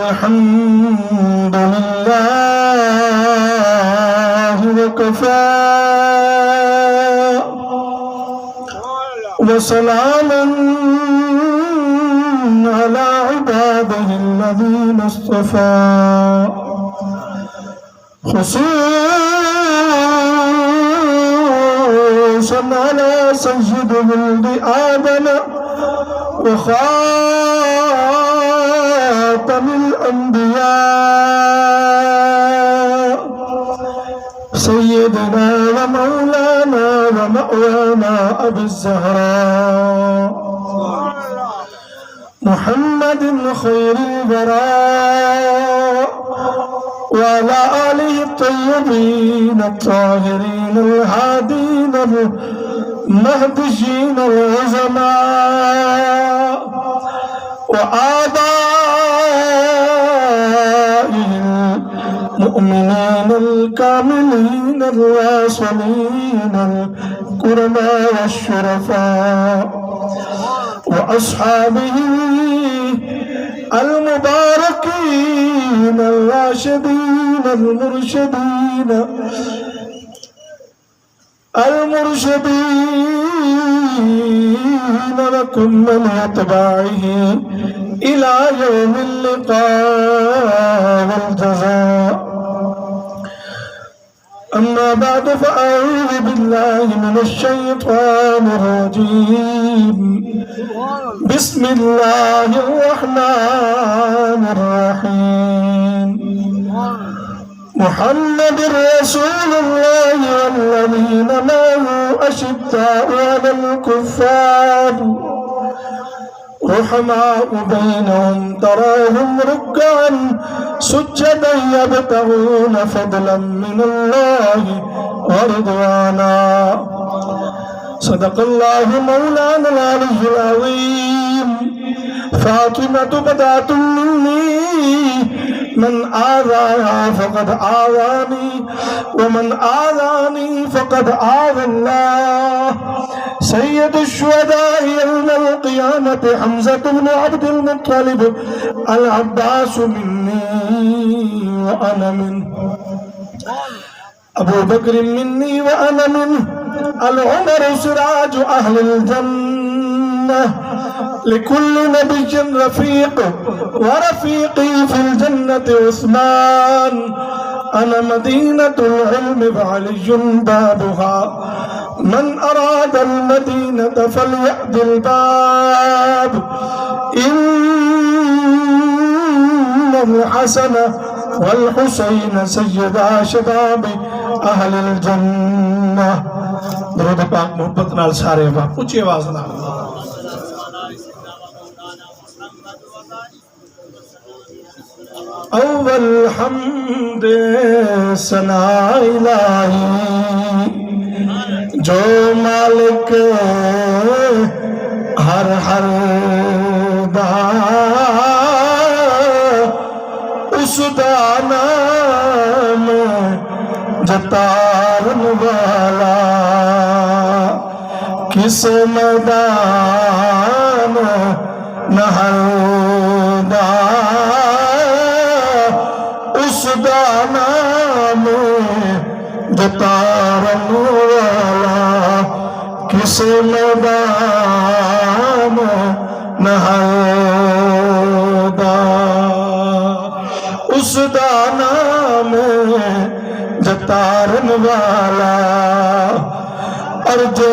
الحمد لله وكفى وسلام على عباده الذين اصطفى خصوصا على سيد ولد آدم وخاتم الأنبياء سيدنا ومولانا ومأوانا أبي الزهراء محمد خير البراء وعلى آله الطيبين الطاهرين الهادين المهديين العظماء وآبائه المؤمنين الكاملين الواصلين الكرماء والشرفاء وأصحابه المباركين الراشدين المرشدين لكم من أتباعه إلى يوم اللقاء والجزاء. أما بعد فأعوذ بالله من الشيطان الرجيم. بسم الله الرحمن الرحيم. محمد رسول الله والذين معه أشداء على الكفار رحماء بينهم تراهم ركعا سجدا يبتغون فضلا من الله ورضوانا. صدق الله مولانا العلي العظيم. فاطمة بدعة مني من آذاها فقد آذاني ومن آذاني فقد آذى الله. سيد الشهداء يوم القيامة حمزة بن عبد المطلب العباس مني وأنا منه. أبو بكر مني وأنا منه. العمر سراج أهل الجنة. لكل نبي رفيق ورفيقي في الجنة عثمان. أنا مدينة العلم وعلي بابها. من أراد المدينة فليأت الباب. إن الحسن والحسين سيدا شباب أهل الجنة. درود پاک محبت نال سارے باپ اونچی آواز نال. اول حمد ثنا الہی جو مالک ہر ہر دا اس دا نام جتارن والا کس میدان نہردا اس دا نام جتارن والا کس میدان نہردا اس دا نام جتارن والا. اور جو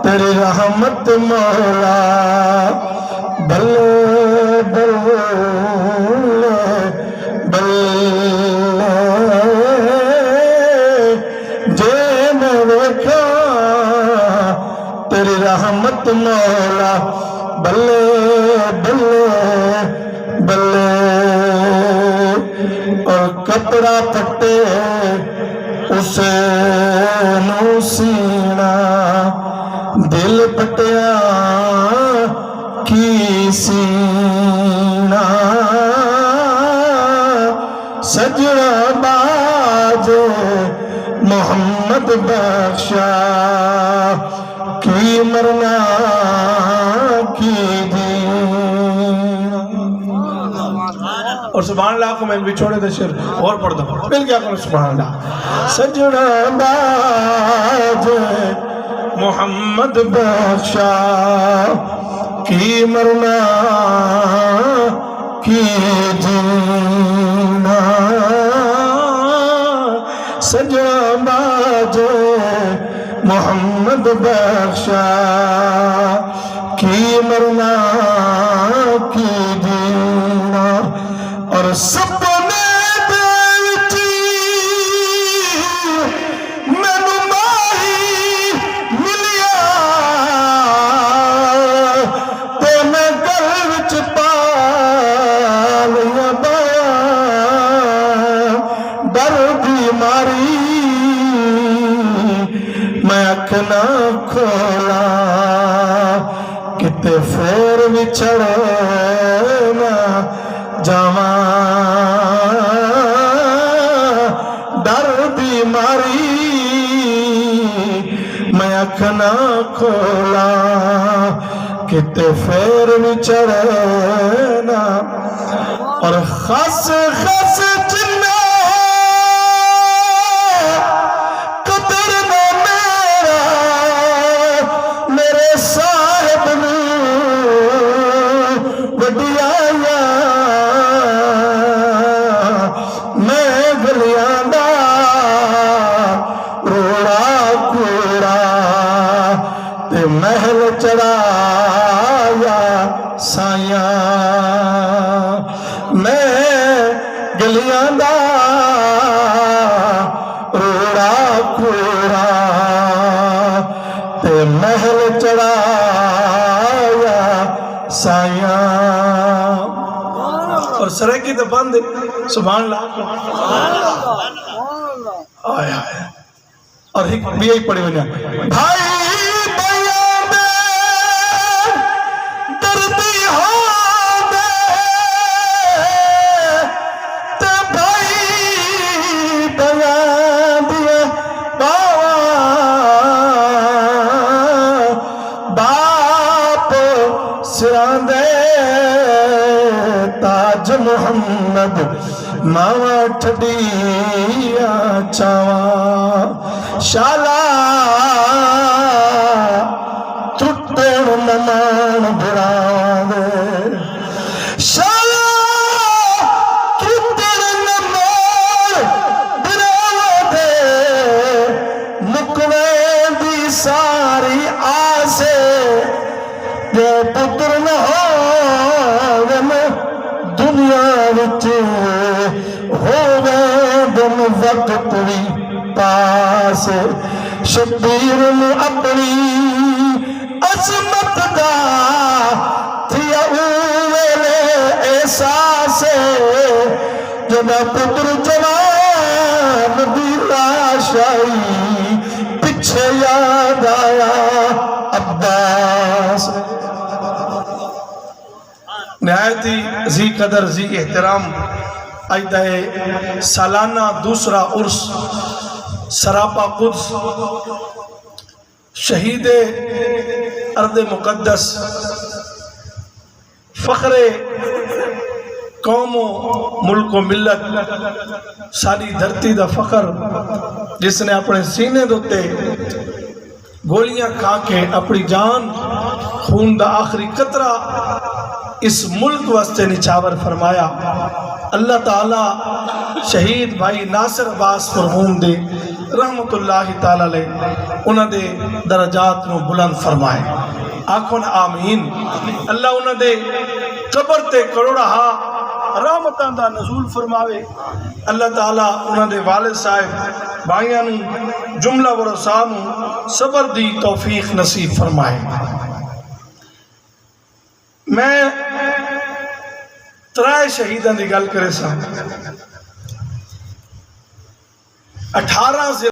تیری رحمت مولا بلے بلے بلے جے میں دیکھا تیری رحمت مولا بلے بلے بلے. اور کپڑا پھٹے اسے نو سینا दिल पटिया की सीना सजना बाजे मोहम्मद बख्शा की मरना की जीना। और सुभान अल्लाह को मैं बिछोड़े दे शेर और पढ़ दो मिल क्या करो सुभान अल्लाह। सजना बाजे मोहम्मद बख्शा की मरना की जीना। सजना बाजे मोहम्मद बख्शा की मरना की जीना। और सपने बेची मैनू माही मिलिया ते मैं गल विच पा लिया डर बीमारी मैं अख ना खोला किते फेर विछड़ ना जावा। डर बीमारी मैं अख ना खोला किते फेर विछड़ ना। और खस खस जिन्ना कदर ना मेरा मेरे साहिब नू वडियाया मैं गलियां दा रोड़ा कूड़ा ते महल चढ़ाया साया। मैं गलियां दा रोड़ा कूड़ा ते महल चढ़ाया साया। और सरे की तो बंद सुभान अल्लाह आया। और एक भी यही पड़ी हुई भाई ताज मोहम्मद मावा ठडिया चावा शाला टुटण नमान बुरावे शाला टुटण नमान बुरावे मुकवे दी सारी आसे जे पुत्र न हो दुनिया विच होवे दिन वक्त भी पास। शबीर नूं अपनी अजमत दा थिया वेले एहसास जदा पुत्र जवान दी लाश आई पिछे याद आया अब्बास। नहायत ही जी कदर जी एहतराम आइदा सालाना दूसरा उर्स सरापा कुद्स शहीद अर्द मुकद्दस फखरे कौमो मुल्को मिलत सारी धरती दा फखर जिसने अपने सीने दोते गोलियां खा के अपनी जान खून दा आखिरी कतरा इस मुल्क वास्ते निछावर फरमाया। अल्लाह ताला शहीद भाई नासिर अब्बास मरहूम दे रहमतुल्लाहि ताला अलैह उन्हां दे दरजात नूं बुलंद फरमाए। आखो ना आमीन। अल्लाह उन्हां दे कबर ते करोड़ा रहमतां दा नज़ूल फरमावे। अल्लाह ताला उन्हां दे वालिद साहिब भाइयां नूं जुमला वरसा नूं सबर दी तौफीक नसीब फरमाए। मैं त्रै शहीदां दी गल करे सा 18